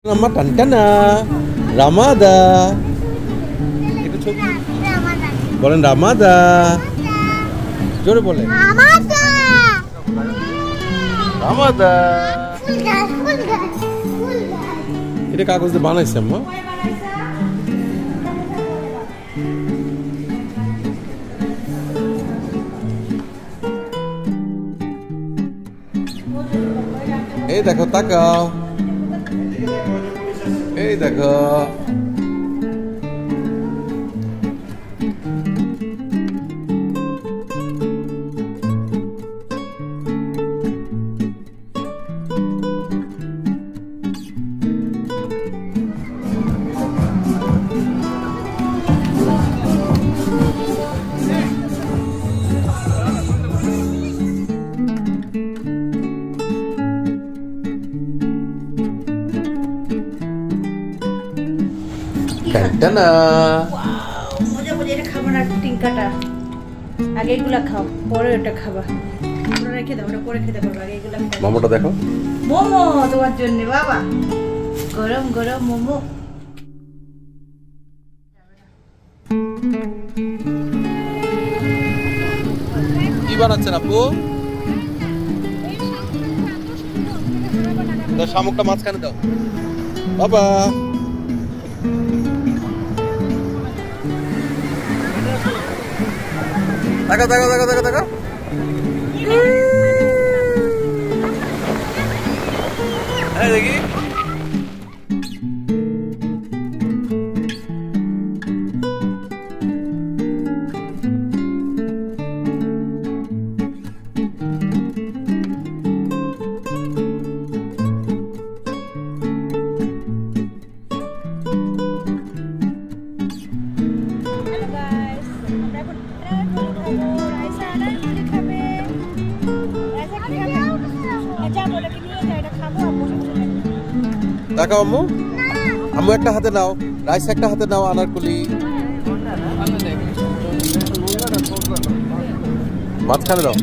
Nama Tantana Ramada. Itu coba. Bolen Ramada. Jore boleh. Ramada. Ramada. Full gas. Ini kagus de বানাইছে আম্মা। এই দেখো তাকাও। এই দেখো। Tantana. মজা মজা এটা খাবো না টিঙ্কাটা আগে এগুলা খাও পরে ওটা খাবা ওটা রেখে দাও ওটা পরে খেতে পারবে আগে এগুলা খাও মোমোটা দেখো মোমো তোমার জন্য বাবা গরম গরম মোমো কি বানাচ্ছেন আপু দাও শামুকটা মাঝখানে দাও বাবা দেখা দেখা দেখা দেখা দেখা এই দেখি দেখো আম্মু আম্মু একটা হাতে নাও রাইস একটা হাতে নাও আনারকুলি মাঝখানে দাও